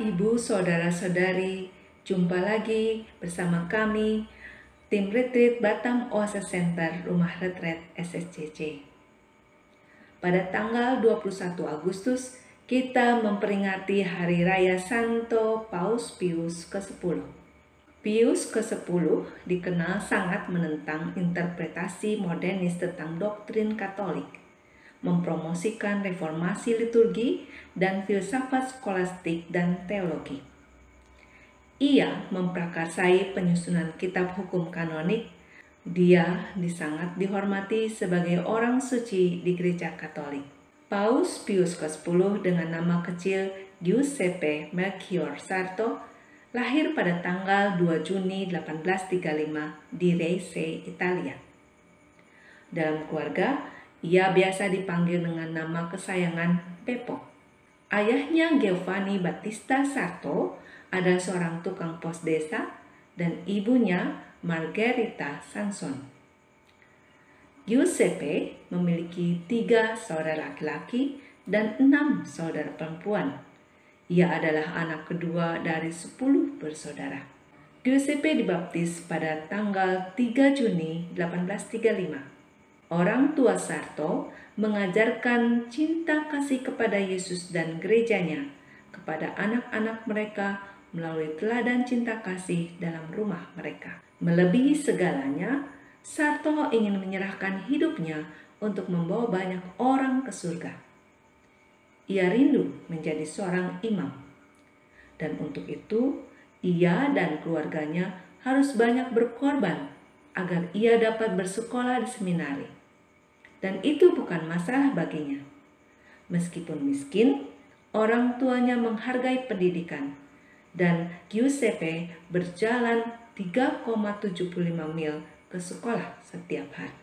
Ibu, saudara-saudari, jumpa lagi bersama kami, tim Retreat Batam Oasis Center Rumah Retreat SSCC. Pada tanggal 21 Agustus, kita memperingati Hari Raya Santo Paus Pius ke-10. Pius ke-10 dikenal sangat menentang interpretasi modernis tentang doktrin Katolik, mempromosikan reformasi liturgi dan filsafat skolastik dan teologi. Ia memprakarsai penyusunan kitab hukum kanonik. Dia sangat dihormati sebagai orang suci di Gereja Katolik. Paus Pius ke-10 dengan nama kecil Giuseppe Melchior Sarto lahir pada tanggal 2 Juni 1835 di Reise, Italia. Dalam keluarga, ia biasa dipanggil dengan nama kesayangan Beppo. Ayahnya Giovanni Battista Sarto adalah seorang tukang pos desa dan ibunya Margherita Sanson. Giuseppe memiliki 3 saudara laki-laki dan 6 saudara perempuan. Ia adalah anak kedua dari 10 bersaudara. Giuseppe dibaptis pada tanggal 3 Juni 1835. Orang tua Sarto mengajarkan cinta kasih kepada Yesus dan gerejanya kepada anak-anak mereka melalui teladan cinta kasih dalam rumah mereka. Melebihi segalanya, Sarto ingin menyerahkan hidupnya untuk membawa banyak orang ke surga. Ia rindu menjadi seorang imam. Dan untuk itu, ia dan keluarganya harus banyak berkorban agar ia dapat bersekolah di seminari. Dan itu bukan masalah baginya. Meskipun miskin, orang tuanya menghargai pendidikan, dan Giuseppe berjalan 3,75 mil ke sekolah setiap hari.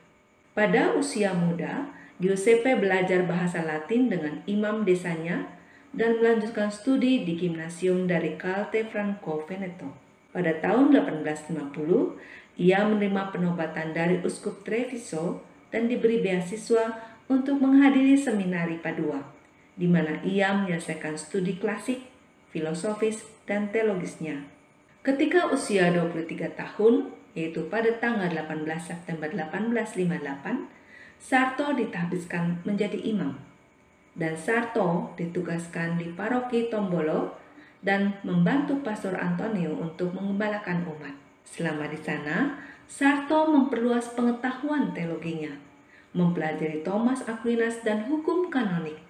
Pada usia muda, Giuseppe belajar bahasa Latin dengan imam desanya dan melanjutkan studi di gimnasium dari Calte Franco Veneto. Pada tahun 1850, ia menerima penobatan dari Uskup Treviso dan diberi beasiswa untuk menghadiri seminari Padua, di mana ia menyelesaikan studi klasik, filosofis, dan teologisnya. Ketika usia 23 tahun, yaitu pada tanggal 18 September 1858, Sarto ditahbiskan menjadi imam. Dan Sarto ditugaskan di paroki Tombolo dan membantu Pastor Antonio untuk mengembalakan umat. Selama di sana, Sarto memperluas pengetahuan teologinya, mempelajari Thomas Aquinas dan hukum kanonik,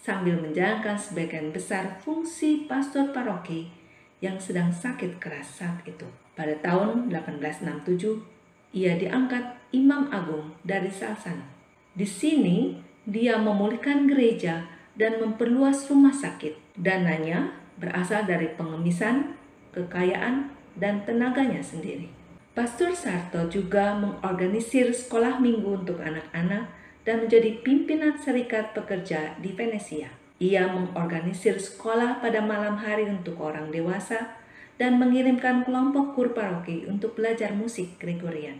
sambil menjalankan sebagian besar fungsi pastor paroki yang sedang sakit keras saat itu. Pada tahun 1867, ia diangkat imam agung dari Salsan. Di sini, dia memulihkan gereja dan memperluas rumah sakit. Dananya berasal dari pengemisan, kekayaan, dan tenaganya sendiri. Pastor Sarto juga mengorganisir sekolah minggu untuk anak-anak dan menjadi pimpinan serikat pekerja di Venesia. Ia mengorganisir sekolah pada malam hari untuk orang dewasa dan mengirimkan kelompok kur paroki untuk belajar musik Gregorian.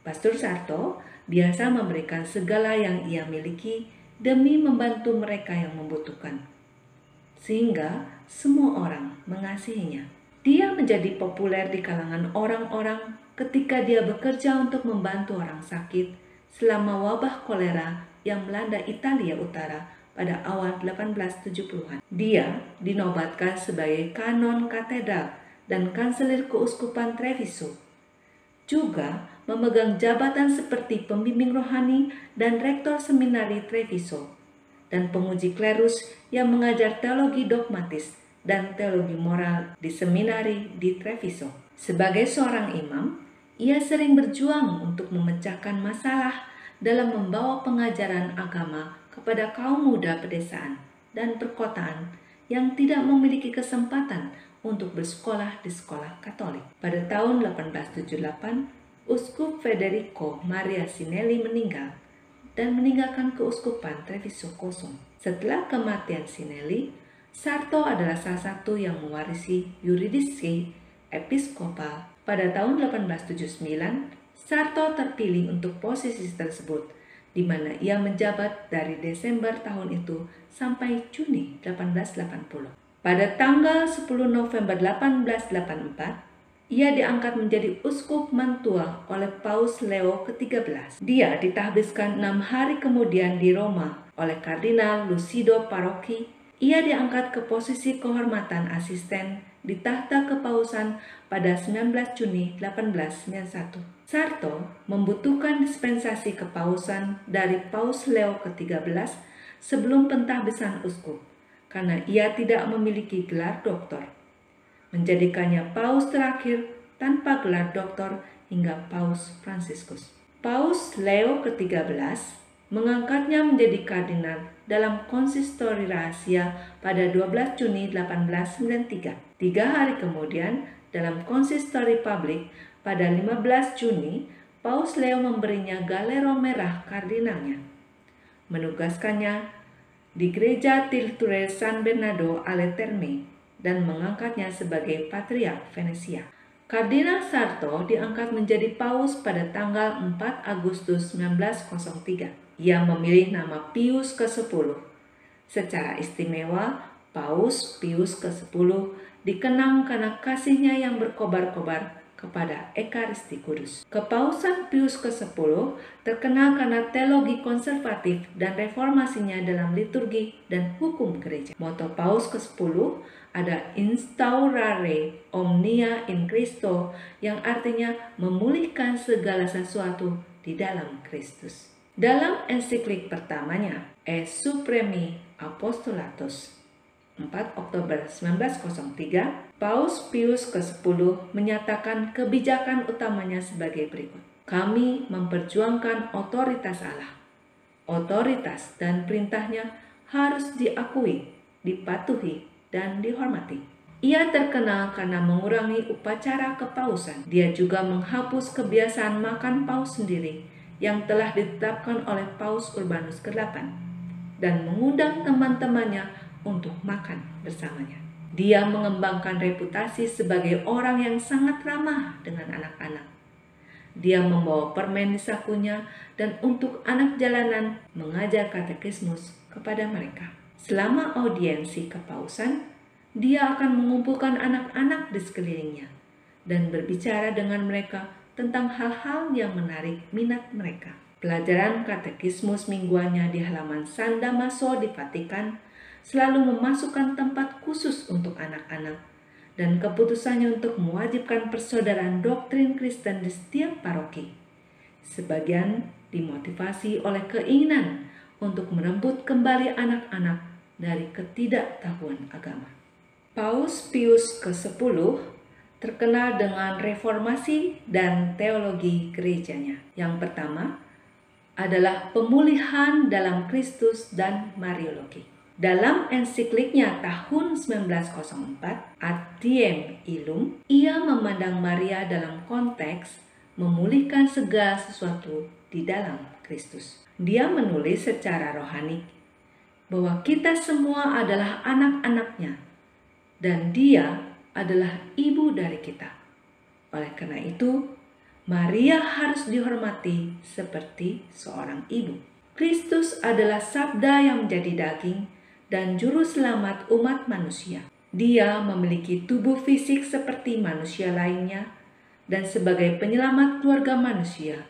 Pastor Sarto biasa memberikan segala yang ia miliki demi membantu mereka yang membutuhkan, sehingga semua orang mengasihinya. Dia menjadi populer di kalangan orang-orang ketika dia bekerja untuk membantu orang sakit selama wabah kolera yang melanda Italia Utara pada awal 1870-an. Dia dinobatkan sebagai kanon katedral dan kanselir keuskupan Treviso. Juga memegang jabatan seperti pembimbing rohani dan rektor seminari Treviso dan penguji klerus yang mengajar teologi dogmatis dan teologi moral di seminari di Treviso. Sebagai seorang imam, ia sering berjuang untuk memecahkan masalah dalam membawa pengajaran agama kepada kaum muda pedesaan dan perkotaan yang tidak memiliki kesempatan untuk bersekolah di sekolah Katolik. Pada tahun 1878, Uskup Federico Maria Sinelli meninggal dan meninggalkan keuskupan Treviso kosong. Setelah kematian Sinelli, Sarto adalah salah satu yang mewarisi yuridisi episkopal. Pada tahun 1879, Sarto terpilih untuk posisi tersebut, di mana ia menjabat dari Desember tahun itu sampai Juni 1880. Pada tanggal 10 November 1884, ia diangkat menjadi uskup Mantua oleh Paus Leo ke-13. Dia ditahbiskan 6 hari kemudian di Roma oleh Kardinal Lucido Parocchi. Ia diangkat ke posisi kehormatan asisten di tahta kepausan pada 19 Juni 1891. Sarto membutuhkan dispensasi kepausan dari Paus Leo ke-13 sebelum pentahbisan uskup, karena ia tidak memiliki gelar doktor, menjadikannya paus terakhir tanpa gelar doktor hingga Paus Fransiskus. Paus Leo ke-13 mengangkatnya menjadi kardinal dalam konsistori rahasia pada 12 Juni 1893. 3 hari kemudian, dalam konsistori publik pada 15 Juni, Paus Leo memberinya galero merah kardinalnya, menugaskannya di gereja Tilture San Bernardo alle Terme dan mengangkatnya sebagai patriark Venesia. Kardinal Sarto diangkat menjadi paus pada tanggal 4 Agustus 1903. Ia memilih nama Pius ke-10. Secara istimewa, Paus Pius ke-10 dikenang karena kasihnya yang berkobar-kobar kepada Ekaristi Kudus. Kepausan Pius ke-10 terkenal karena teologi konservatif dan reformasinya dalam liturgi dan hukum gereja. Moto Paus ke-10 ada Instaurare Omnia in Christo, yang artinya memulihkan segala sesuatu di dalam Kristus. Dalam ensiklik pertamanya, E Supremi Apostolatus, 4 Oktober 1903, Paus Pius ke-10 menyatakan kebijakan utamanya sebagai berikut. Kami memperjuangkan otoritas Allah. Otoritas dan perintahnya harus diakui, dipatuhi, dan dihormati. Ia terkenal karena mengurangi upacara kepausan. Dia juga menghapus kebiasaan makan paus sendiri yang telah ditetapkan oleh Paus Urbanus ke-8 dan mengundang teman-temannya untuk makan bersamanya. Dia mengembangkan reputasi sebagai orang yang sangat ramah dengan anak-anak. Dia membawa permen di sakunya dan untuk anak jalanan mengajar katekismus kepada mereka. Selama audiensi kepausan, dia akan mengumpulkan anak-anak di sekelilingnya dan berbicara dengan mereka tentang hal-hal yang menarik minat mereka. Pelajaran katekismus mingguannya di halaman San Damaso di Vatikan selalu memasukkan tempat khusus untuk anak-anak, dan keputusannya untuk mewajibkan persaudaraan doktrin Kristen di setiap paroki. Sebagian dimotivasi oleh keinginan untuk merebut kembali anak-anak dari ketidaktahuan agama. Paus Pius ke-10 terkenal dengan reformasi dan teologi gerejanya. Yang pertama adalah pemulihan dalam Kristus dan Mariologi. Dalam ensikliknya tahun 1904, Ad Diem Illum, ia memandang Maria dalam konteks memulihkan segala sesuatu di dalam Kristus. Dia menulis secara rohani bahwa kita semua adalah anak-anaknya dan dia adalah ibu dari kita. Oleh karena itu, Maria harus dihormati seperti seorang ibu. Kristus adalah sabda yang menjadi daging dan juru selamat umat manusia. Dia memiliki tubuh fisik seperti manusia lainnya, dan sebagai penyelamat keluarga manusia,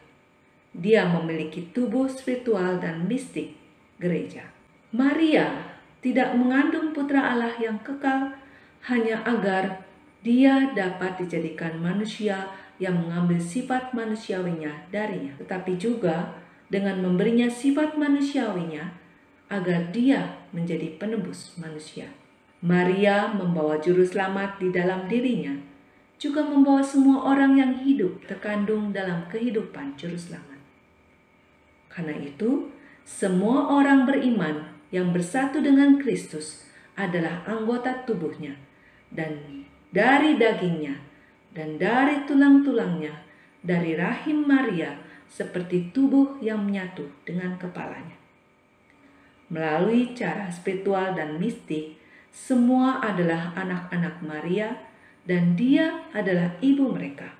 dia memiliki tubuh spiritual dan mistik gereja. Maria tidak mengandung putra Allah yang kekal hanya agar dia dapat dijadikan manusia yang mengambil sifat manusiawinya darinya, tetapi juga dengan memberinya sifat manusiawinya agar dia menjadi penebus manusia. Maria membawa juru selamat di dalam dirinya, juga membawa semua orang yang hidup terkandung dalam kehidupan juru selamat. Karena itu, semua orang beriman yang bersatu dengan Kristus adalah anggota tubuhnya, dan dari dagingnya, dan dari tulang-tulangnya, dari rahim Maria, seperti tubuh yang menyatu dengan kepalanya. Melalui cara spiritual dan mistik, semua adalah anak-anak Maria dan dia adalah ibu mereka.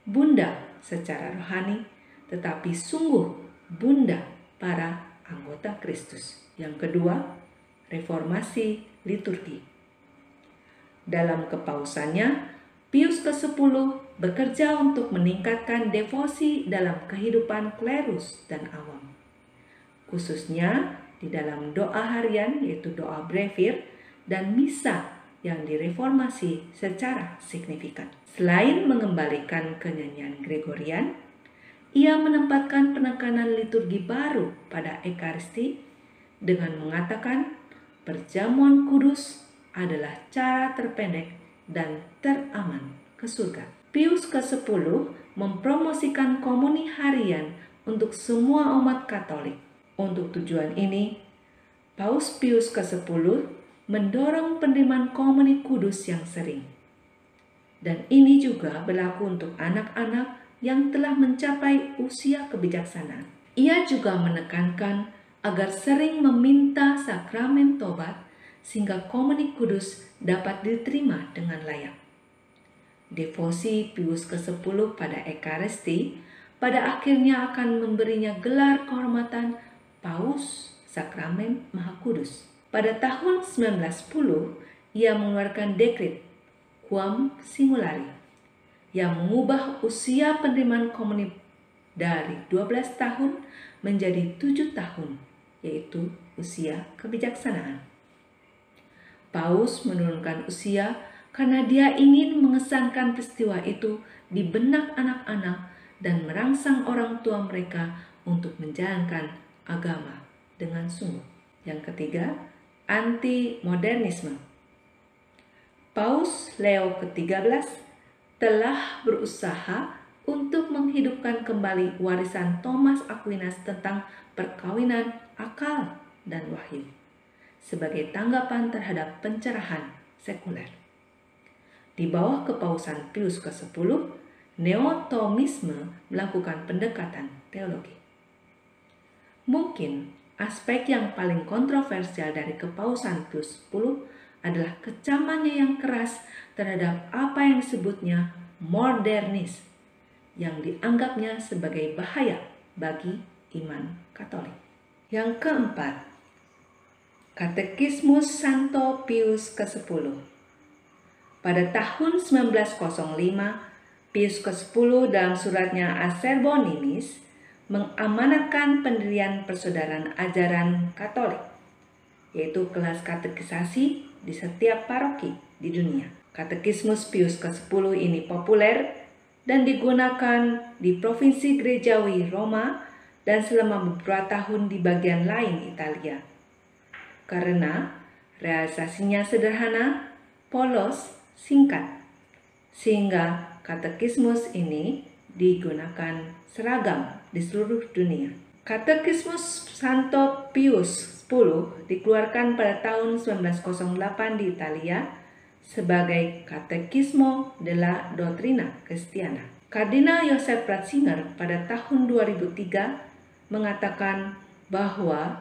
Bunda secara rohani, tetapi sungguh bunda para anggota Kristus. Yang kedua, reformasi liturgi. Dalam kepausannya, Pius ke-10 bekerja untuk meningkatkan devosi dalam kehidupan klerus dan awam, khususnya di dalam doa harian yaitu doa brevir dan misa yang direformasi secara signifikan. Selain mengembalikan kenyanyian Gregorian, ia menempatkan penekanan liturgi baru pada Ekaristi dengan mengatakan perjamuan kudus adalah cara terpendek dan teraman ke surga. Pius ke-10 mempromosikan komuni harian untuk semua umat Katolik. Untuk tujuan ini, Paus Pius ke-10 mendorong penerimaan komuni kudus yang sering. Dan ini juga berlaku untuk anak-anak yang telah mencapai usia kebijaksanaan. Ia juga menekankan agar sering meminta sakramen tobat sehingga komuni kudus dapat diterima dengan layak. Devosi Pius ke-10 pada Ekaristi pada akhirnya akan memberinya gelar kehormatan Paus Sakramen Maha Kudus. Pada tahun 1910, ia mengeluarkan dekret Quam Simulari yang mengubah usia penerimaan komuni dari 12 tahun menjadi 7 tahun, yaitu usia kebijaksanaan. Paus menurunkan usia karena dia ingin mengesankan peristiwa itu di benak anak-anak dan merangsang orang tua mereka untuk menjalankan agama dengan sungguh. Yang ketiga, anti-modernisme. Paus Leo ke-13 telah berusaha untuk menghidupkan kembali warisan Thomas Aquinas tentang perkawinan akal dan wahyu sebagai tanggapan terhadap pencerahan sekuler. Di bawah kepausan Pius ke-10, Neotomisme melakukan pendekatan teologi. Mungkin aspek yang paling kontroversial dari kepausan Pius X adalah kecamannya yang keras terhadap apa yang disebutnya modernis, yang dianggapnya sebagai bahaya bagi iman Katolik. Yang keempat, Katekismus Santo Pius ke-10. Pada tahun 1905, Pius ke-10 dalam suratnya Acerbo Nimis mengamanatkan pendirian persaudaraan ajaran Katolik, yaitu kelas katekisasi di setiap paroki di dunia. Katekismus Pius ke-10 ini populer dan digunakan di Provinsi Gerejawi Roma dan selama beberapa tahun di bagian lain Italia. Karena realisasinya sederhana, polos, singkat, sehingga katekismus ini digunakan seragam di seluruh dunia. Katekismus Santo Pius X dikeluarkan pada tahun 1908 di Italia sebagai Katekismo della Dottrina Cristiana. Kardinal Joseph Ratzinger pada tahun 2003 mengatakan bahwa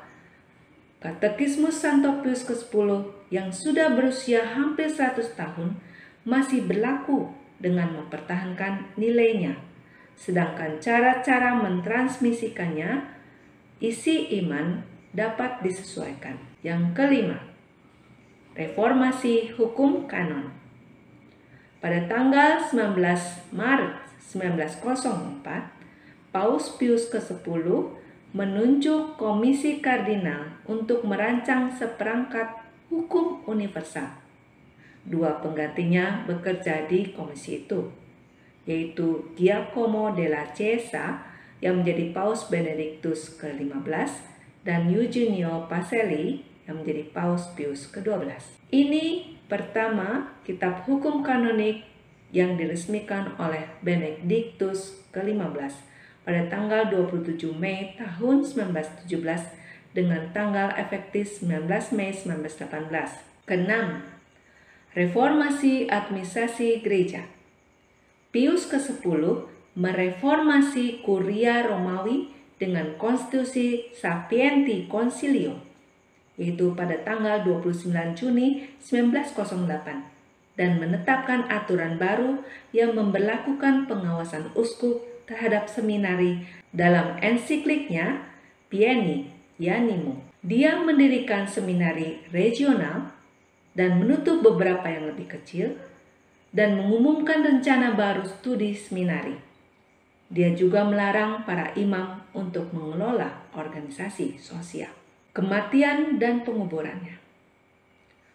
Katekismus Santo Pius ke-10 yang sudah berusia hampir 100 tahun masih berlaku dengan mempertahankan nilainya, sedangkan cara-cara mentransmisikannya, isi iman dapat disesuaikan. Yang kelima, reformasi hukum kanon. Pada tanggal 19 Maret 1904, Paus Pius ke-10 menunjuk Komisi Kardinal untuk merancang seperangkat hukum universal. Dua penggantinya bekerja di komisi itu, yaitu Giacomo della Chiesa yang menjadi Paus Benedictus ke-15 dan Eugenio Pacelli yang menjadi Paus Pius ke-12. Ini pertama kitab hukum kanonik yang diresmikan oleh Benedictus ke-15 pada tanggal 27 Mei tahun 1917 dengan tanggal efektif 19 Mei 1918. Keenam, reformasi administrasi gereja. Pius ke-10 mereformasi Kuria Romawi dengan konstitusi Sapienti Concilio, yaitu pada tanggal 29 Juni 1908, dan menetapkan aturan baru yang memberlakukan pengawasan uskup terhadap seminari dalam ensikliknya Pieni Yanimo. Dia mendirikan seminari regional dan menutup beberapa yang lebih kecil, dan mengumumkan rencana baru studi seminari. Dia juga melarang para imam untuk mengelola organisasi sosial. Kematian dan penguburannya.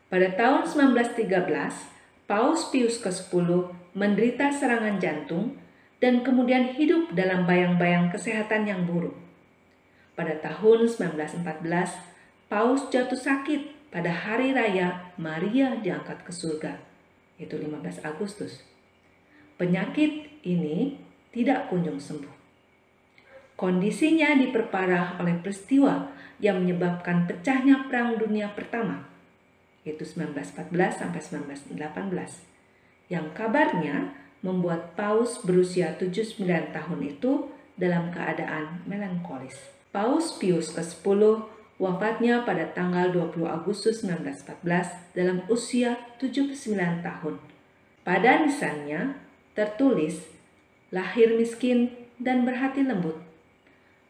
Pada tahun 1913, Paus Pius ke-10 menderita serangan jantung dan kemudian hidup dalam bayang-bayang kesehatan yang buruk. Pada tahun 1914, Paus jatuh sakit pada hari raya Maria diangkat ke surga, yaitu 15 Agustus. Penyakit ini tidak kunjung sembuh. Kondisinya diperparah oleh peristiwa yang menyebabkan pecahnya Perang Dunia Pertama, yaitu 1914 sampai 1918, yang kabarnya membuat Paus berusia 79 tahun itu dalam keadaan melankolis. Paus Pius ke-10 wafatnya pada tanggal 20 Agustus 1914 dalam usia 79 tahun. Pada nisannya tertulis, lahir miskin dan berhati lembut,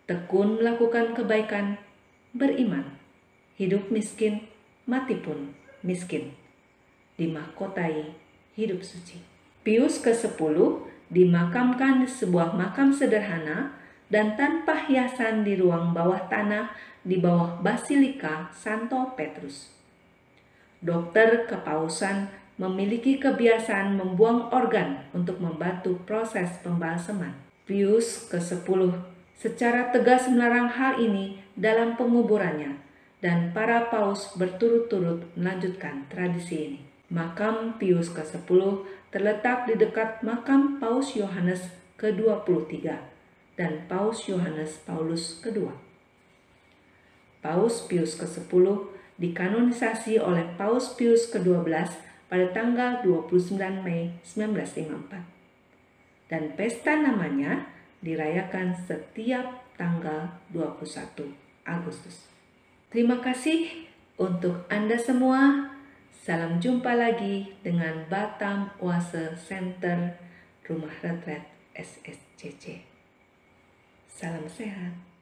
tekun melakukan kebaikan, beriman, hidup miskin, mati pun miskin, dimahkotai hidup suci. Pius ke-10 dimakamkan di sebuah makam sederhana dan tanpa hiasan di ruang bawah tanah di bawah Basilika Santo Petrus. Dokter kepausan memiliki kebiasaan membuang organ untuk membantu proses pembalseman. Pius ke-10 secara tegas melarang hal ini dalam penguburannya, dan para paus berturut-turut melanjutkan tradisi ini. Makam Pius ke-10 terletak di dekat makam Paus Yohanes ke-23 dan Paus Yohanes Paulus II. Paus Pius ke-10 dikanonisasi oleh Paus Pius ke-12 pada tanggal 29 Mei 1954. Dan pesta namanya dirayakan setiap tanggal 21 Agustus. Terima kasih untuk Anda semua. Salam jumpa lagi dengan Batam Oase Center Rumah Retret SSCC. Salam sehat.